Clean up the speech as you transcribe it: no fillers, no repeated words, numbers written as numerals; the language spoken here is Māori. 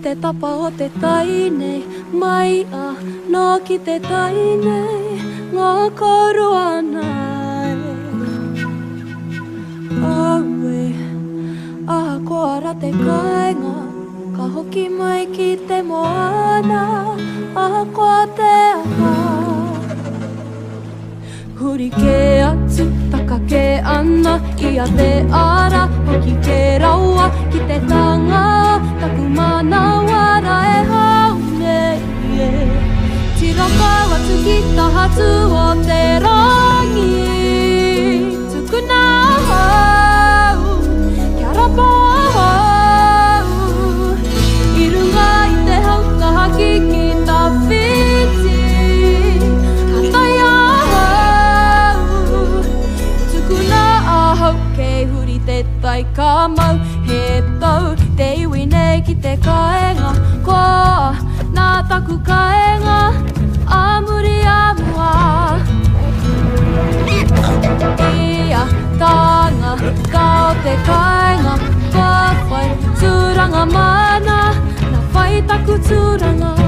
te tapa o te tainei, mai a no ki te tainei, ngā kauru anai. Aue, aha koara te kainga, ka hoki mai ki te moana, aha koa te aha. Huri ke atu, taka ke ana, ia te ara, hoki ke raua, ki te tanga, taku mana wara e haune, tiraka atu ki tahatu o te rangi, tukuna hau, kia rapa hau, i runga i te hauka haki ki ta whiti, hataia hau, tukuna ahau ke huri te tai ka mau, he tau, te iwi nei ki te kaenga, koa nā taku kaenga, a muri a mua. Ia tanga, kau te kaenga, ka whai tūranga mana, nā whai taku tūranga.